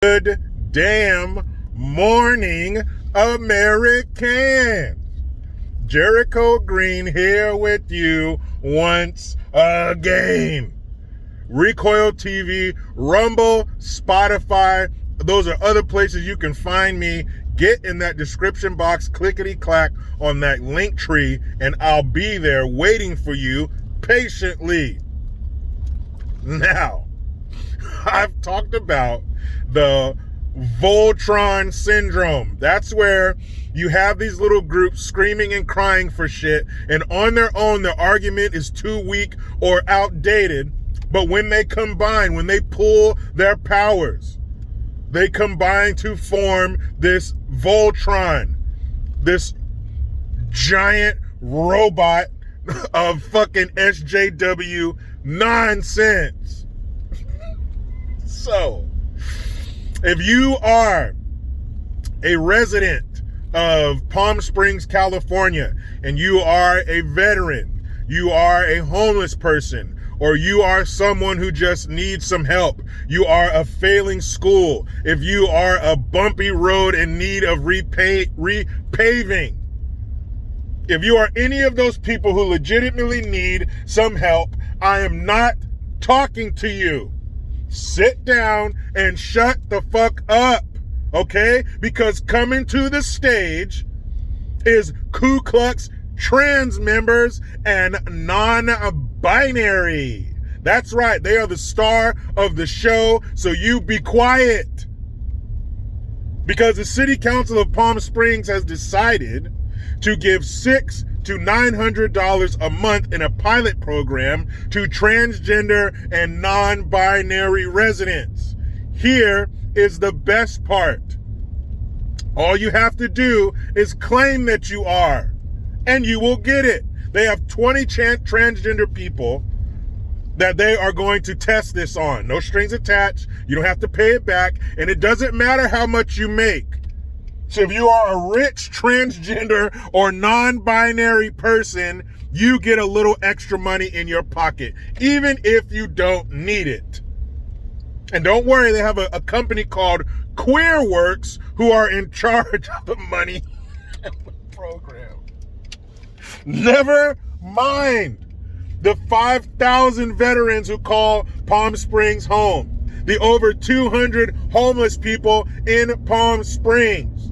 Good damn morning, Americans. Jericho Green here with you once again. Recoil TV, Rumble, Spotify, those are other places you can find me. Get in that description box, clickety-clack on that link tree, and I'll be there waiting for you patiently. Now, I've talked about the Voltron syndrome. That's where you have these little groups screaming and crying for shit, and on their own, their argument is too weak or outdated. But when they combine, when they pull their powers, they combine to form this Voltron, this giant robot of fucking SJW nonsense. So, if you are a resident of Palm Springs, California, and you are a veteran, you are a homeless person, or you are someone who just needs some help, you are a failing school, if you are a bumpy road in need of repaving, if you are any of those people who legitimately need some help, I am not talking to you. Sit down and shut the fuck up, okay? Because coming to the stage is Klux Trans members and non-binary. That's right, they are the star of the show, so you be quiet. Because the City Council of Palm Springs has decided to give $600 to $900 a month in a pilot program to transgender and non-binary residents. Here is the best part. All you have to do is claim that you are, and you will get it. They have 20 transgender people that they are going to test this on. No strings attached. You don't have to pay it back, and it doesn't matter how much you make. So if you are a rich transgender or non-binary person, you get a little extra money in your pocket, even if you don't need it. And don't worry, they have a company called QueerWorks who are in charge of the money in the program. Never mind the 5,000 veterans who call Palm Springs home, the over 200 homeless people in Palm Springs.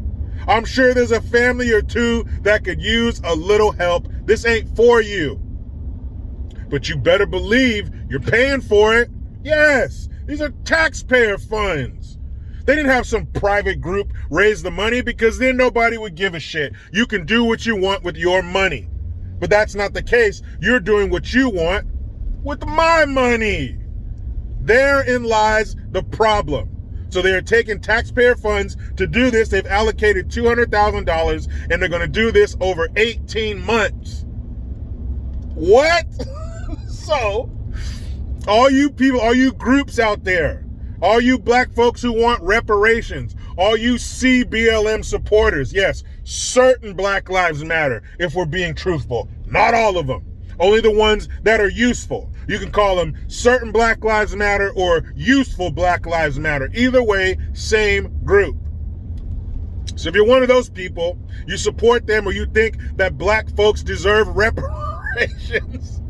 I'm sure there's a family or two that could use a little help. This ain't for you. But you better believe you're paying for it. Yes, these are taxpayer funds. They didn't have some private group raise the money because then nobody would give a shit. You can do what you want with your money. But that's not the case. You're doing what you want with my money. Therein lies the problem. So they are taking taxpayer funds to do this. They've allocated $200,000 and they're going to do this over 18 months. What? So, all you people, all you groups out there, all you black folks who want reparations, all you CBLM supporters, yes, certain Black Lives Matter, if we're being truthful. Not all of them. Only the ones that are useful. You can call them certain Black Lives Matter or useful Black Lives Matter. Either way, same group. So if you're one of those people, you support them or you think that black folks deserve reparations,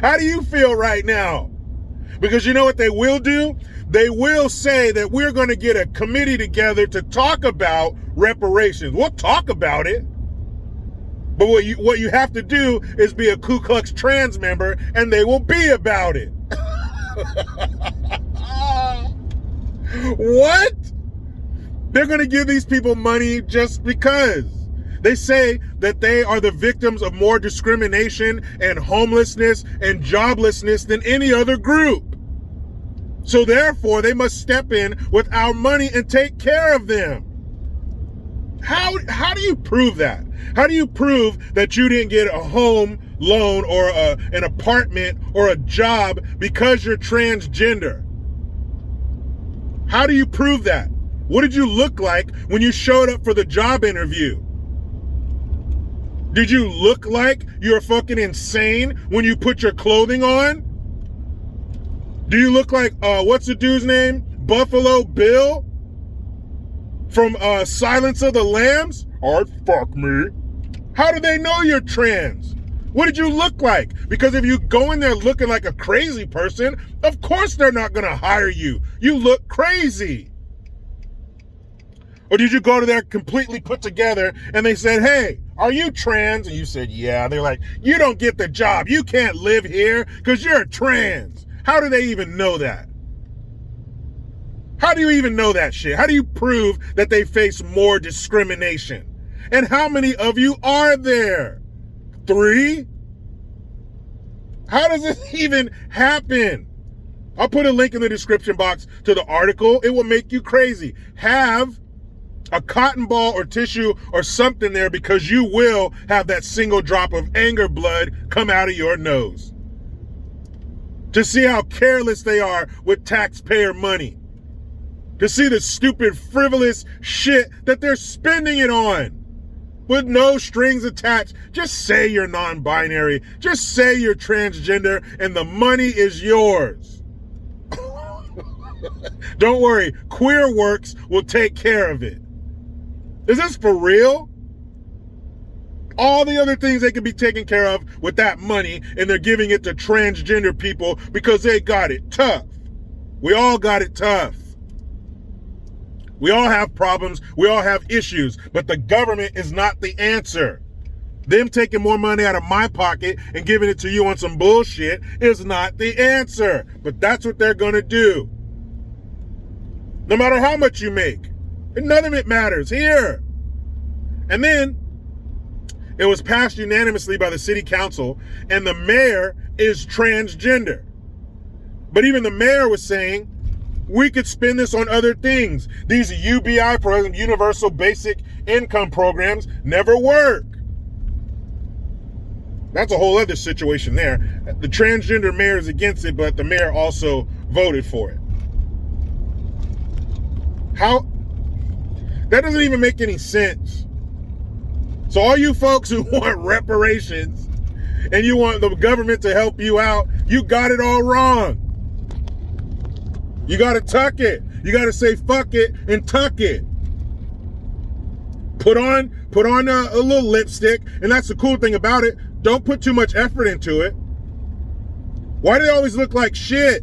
how do you feel right now? Because you know what they will do? They will say that we're going to get a committee together to talk about reparations. We'll talk about it. But what you have to do is be a Ku Klux Trans member, and they will be about it. What? They're going to give these people money just because. They say that they are the victims of more discrimination and homelessness and joblessness than any other group. So therefore, they must step in with our money and take care of them. How do you prove that? How do you prove that you didn't get a home loan or an apartment or a job because you're transgender? How do you prove that? What did you look like when you showed up for the job interview? Did you look like you're fucking insane when you put your clothing on? Do you look like, what's the dude's name? Buffalo Bill? from Silence of the Lambs? Or fuck me. How do they know you're trans? What did you look like? Because if you go in there looking like a crazy person, of course they're not going to hire you. You look crazy. Or did you go to there completely put together and they said, hey, are you trans? And you said, yeah. They're like, you don't get the job. You can't live here because you're trans. How do they even know that? How do you even know that shit? How do you prove that they face more discrimination? And how many of you are there? 3? How does this even happen? I'll put a link in the description box to the article. It will make you crazy. Have a cotton ball or tissue or something there because you will have that single drop of anger blood come out of your nose. To see how careless they are with taxpayer money. To see the stupid, frivolous shit that they're spending it on. With no strings attached. Just say you're non-binary. Just say you're transgender and the money is yours. Don't worry, QueerWorks will take care of it. Is this for real? All the other things they can be taken care of with that money, and they're giving it to transgender people because they got it tough. We all got it tough. We all have problems. We all have issues, but the government is not the answer. Them taking more money out of my pocket and giving it to you on some bullshit is not the answer, but that's what they're going to do. No matter how much you make. And none of it matters here. And then it was passed unanimously by the city council, and the mayor is transgender. But even the mayor was saying, we could spend this on other things. These UBI programs, Universal Basic Income programs, never work. That's a whole other situation there. The transgender mayor is against it, but the mayor also voted for it. How? That doesn't even make any sense. So all you folks who want reparations and you want the government to help you out, you got it all wrong. You got to tuck it. You got to say fuck it and tuck it. Put on a little lipstick, and that's the cool thing about it. Don't put too much effort into it. Why do they always look like shit?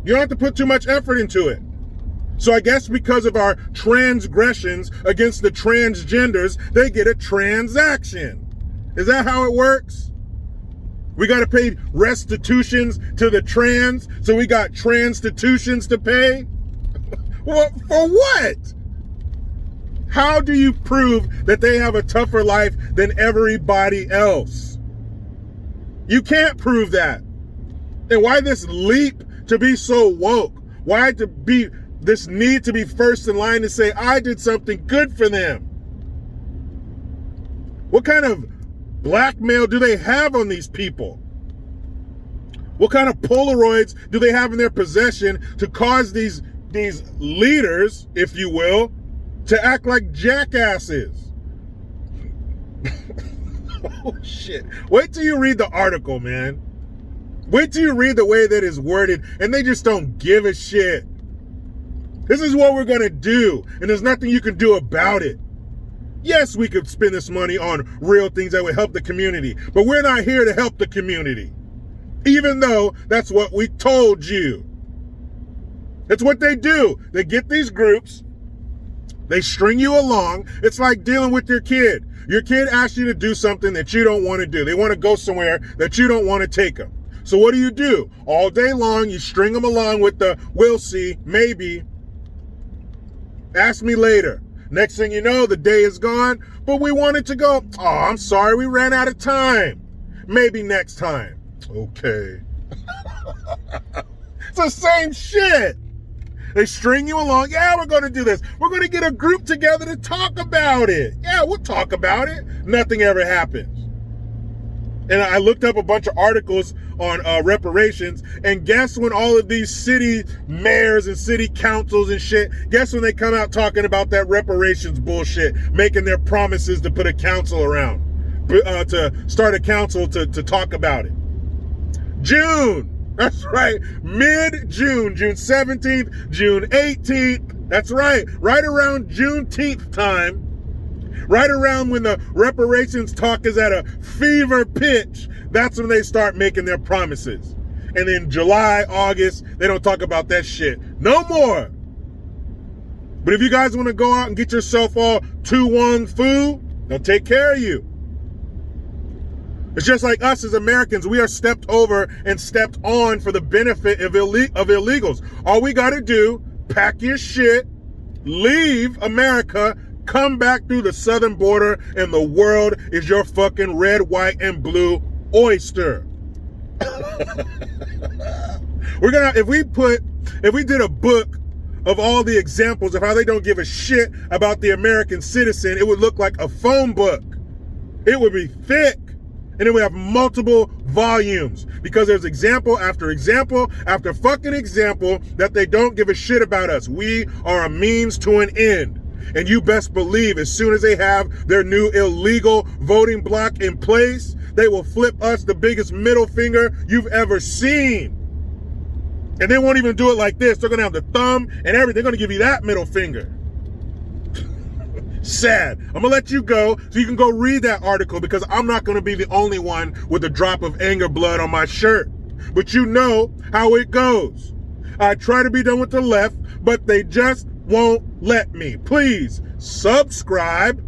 You don't have to put too much effort into it. So I guess because of our transgressions against the transgenders, they get a transaction. Is that how it works? We got to pay restitutions to the trans, so we got transtitutions to pay? Well, for what? How do you prove that they have a tougher life than everybody else? You can't prove that. And why this leap to be so woke? Why to be this need to be first in line to say, I did something good for them? What kind of blackmail do they have on these people? What kind of Polaroids do they have in their possession to cause these leaders, if you will, to act like jackasses? Oh, shit. Wait till you read the article, man. Wait till you read the way that it's worded, and they just don't give a shit. This is what we're going to do, and there's nothing you can do about it. Yes, we could spend this money on real things that would help the community, but we're not here to help the community, even though that's what we told you. That's what they do. They get these groups, they string you along. It's like dealing with your kid. Your kid asks you to do something that you don't want to do. They want to go somewhere that you don't want to take them. So what do? All day long, you string them along with the, we'll see, maybe, ask me later. Next thing you know, the day is gone, but we wanted to go. Oh, I'm sorry, we ran out of time. Maybe next time. Okay. It's the same shit. They string you along. Yeah, we're going to do this. We're going to get a group together to talk about it. Yeah, we'll talk about it. Nothing ever happens. And I looked up a bunch of articles on reparations, and guess when all of these city mayors and city councils and shit, guess when they come out talking about that reparations bullshit, making their promises to put a council around, to start a council to talk about it? June. That's right. Mid-June. June 17th, June 18th. That's right. Right around Juneteenth time, right around when the reparations talk is at a fever pitch, that's when they start making their promises. And in July, August, they don't talk about that shit no more. But if you guys want to go out and get yourself all Tu Wong Fu, they'll take care of you. It's just like us as Americans. We are stepped over and stepped on for the benefit of illegals. All we got to do, pack your shit, leave America, come back through the southern border, and the world is your fucking red, white, and blue oyster. If we did a book of all the examples of how they don't give a shit about the American citizen, it would look like a phone book. It would be thick. And then we have multiple volumes because there's example after example after fucking example that they don't give a shit about us. We are a means to an end. And you best believe as soon as they have their new illegal voting block in place, they will flip us the biggest middle finger you've ever seen. And they won't even do it like this. They're going to have the thumb and everything. They're going to give you that middle finger. Sad. I'm gonna let you go so you can go read that article because I'm not gonna be the only one with a drop of anger blood on my shirt. But you know how it goes. I try to be done with the left, but they just won't let me. Please subscribe.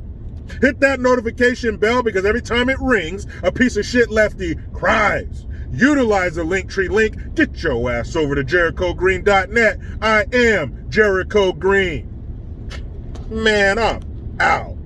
Hit that notification bell because every time it rings, a piece of shit lefty cries. Utilize the Linktree link. Get your ass over to JerichoGreen.net. I am Jericho Green. Man up. Ow.